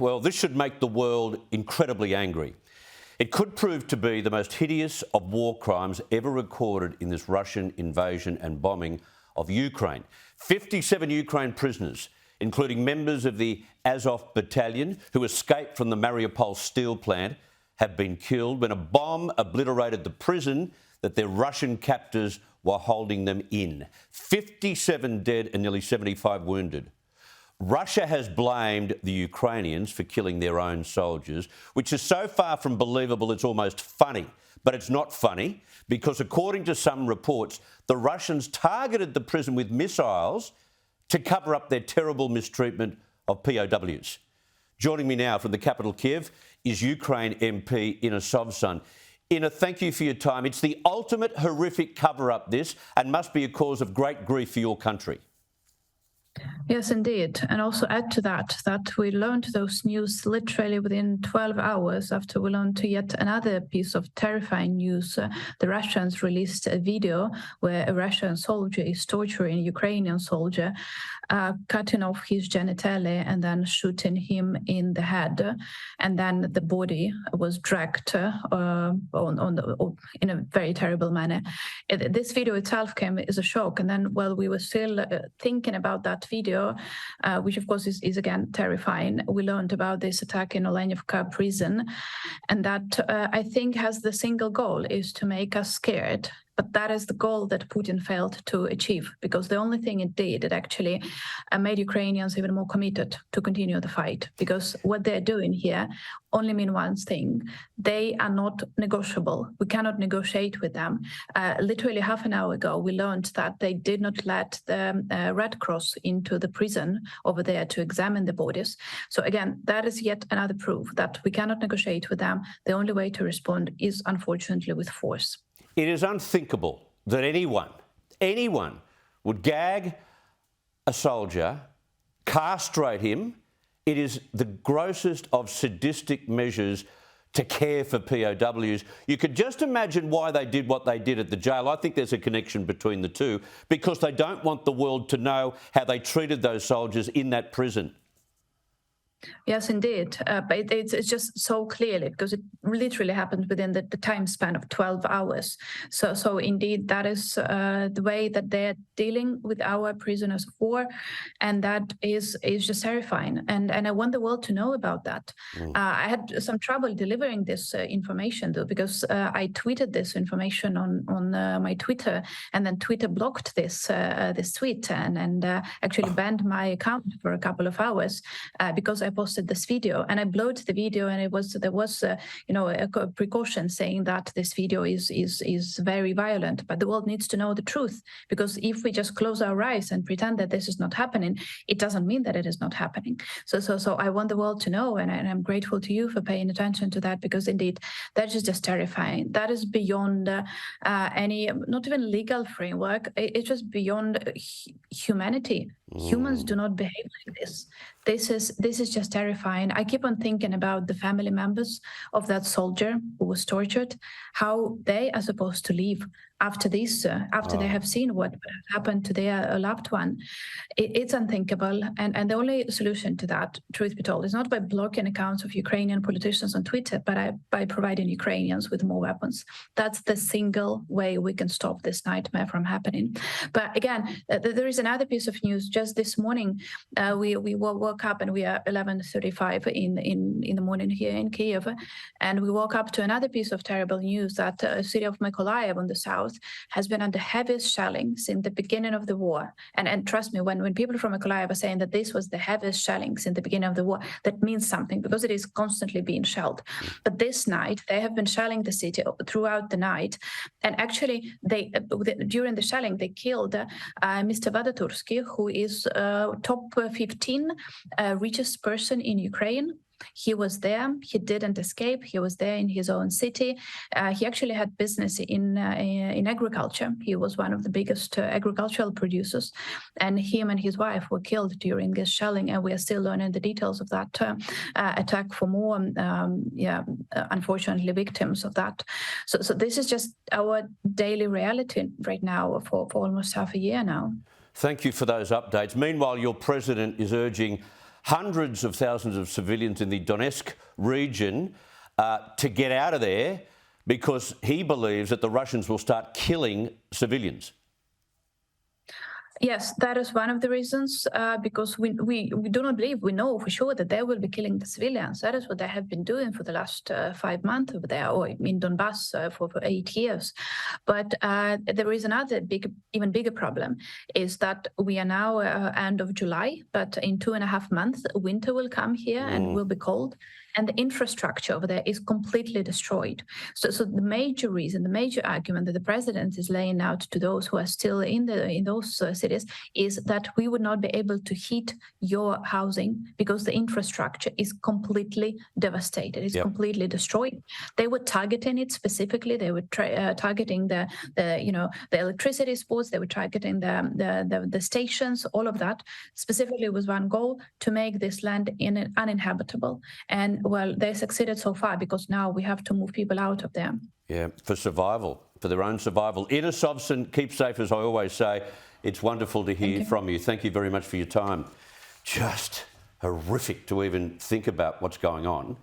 Well, this should make the world incredibly angry. It could prove to be the most hideous of war crimes ever recorded in this Russian invasion and bombing of Ukraine. 57 Ukraine prisoners, including members of the Azov battalion who escaped from the Mariupol steel plant, have been killed when a bomb obliterated the prison that their Russian captors were holding them in. 57 dead and nearly 75 wounded. Russia has blamed the Ukrainians for killing their own soldiers, which is so far from believable it's almost funny. But it's not funny because, according to some reports, the Russians targeted the prison with missiles to cover up their terrible mistreatment of POWs. Joining me now from the capital, Kiev, is Ukraine MP Inna Sovsun. Inna, thank you for your time. It's the ultimate horrific cover-up, this, and must be a cause of great grief for your country. Yes, indeed. And also add to that we learned those news literally within 12 hours after we learned yet another piece of terrifying news. The Russians released a video where a Russian soldier is torturing a Ukrainian soldier, cutting off his genitalia and then shooting him in the head. And then the body was dragged in a very terrible manner. This video itself came as a shock. And then while we were still thinking about that video, which of course is again terrifying, we learned about this attack in Olenivka prison, and that I think has the single goal is to make us scared. But that is the goal that Putin failed to achieve, because the only thing it did, it actually made Ukrainians even more committed to continue the fight. Because what they're doing here only mean one thing: they are not negotiable. We cannot negotiate with them. Literally half an hour ago, we learned that they did not let the Red Cross into the prison over there to examine the bodies. So again, that is yet another proof that we cannot negotiate with them. The only way to respond is, unfortunately, with force. It is unthinkable that anyone would gag a soldier, castrate him. It is the grossest of sadistic measures to care for POWs. You could just imagine why they did what they did at the jail. I think there's a connection between the two, because they don't want the world to know how they treated those soldiers in that prison. Yes, indeed. But it's just so clearly, because it literally happened within the time span of 12 hours. So indeed, that is the way that they're dealing with our prisoners of war. And that is just terrifying. And I want the world to know about that. I had some trouble delivering this information, though, because I tweeted this information on my Twitter, and then Twitter blocked this tweet and actually banned my account for a couple of hours because I posted this video, and I uploaded the video, and there was a precaution saying that this video is very violent, but the world needs to know the truth, because if we just close our eyes and pretend that this is not happening, it doesn't mean that it is not happening. So I want the world to know, and I'm grateful to you for paying attention to that, because indeed that is just terrifying. That is beyond any, not even legal framework. It's just beyond humanity. Humans do not behave like this. This is just terrifying. I keep on thinking about the family members of that soldier who was tortured, how they are supposed to live after this, after they have seen what happened to their loved one. It's unthinkable. And the only solution to that, truth be told, is not by blocking accounts of Ukrainian politicians on Twitter, but by providing Ukrainians with more weapons. That's the single way we can stop this nightmare from happening. But again, there is another piece of news. Just this morning, we woke up, and we are 11:35 in the morning here in Kiev, and we woke up to another piece of terrible news that the city of Mykolaiv on the south has been under heaviest shelling since the beginning of the war. And trust me, when people from Mykolaiv are saying that this was the heaviest shelling since the beginning of the war, that means something, because it is constantly being shelled. But this night, they have been shelling the city throughout the night. And actually, during the shelling, they killed Mr. Vadatursky, who is top 15 richest person in Ukraine. He was there. He didn't escape. He was there in his own city. He actually had business in agriculture. He was one of the biggest agricultural producers, and him and his wife were killed during this shelling. And we are still learning the details of that attack for more, unfortunately, victims of that. So this is just our daily reality right now for almost half a year now. Thank you for those updates. Meanwhile, your president is urging hundreds of thousands of civilians in the Donetsk region to get out of there because he believes that the Russians will start killing civilians. Yes, that is one of the reasons, because we do not believe, we know for sure that they will be killing the civilians. That is what they have been doing for the last 5 months over there, or in Donbass for 8 years. But there is another even bigger problem, is that we are now end of July, but in 2.5 months, winter will come here and will be cold. And the infrastructure over there is completely destroyed. So the major reason, the major argument that the president is laying out to those who are still in those cities is that we would not be able to heat your housing because the infrastructure is completely devastated. It's completely destroyed. They were targeting it specifically. They were targeting the electricity sports. They were targeting the stations. All of that specifically was one goal: to make this land uninhabitable. And well, they succeeded so far because now we have to move people out of there. Yeah, for survival, for their own survival. Inna Sovsun, keep safe, as I always say. It's wonderful to hear from you. Thank you very much for your time. Just horrific to even think about what's going on.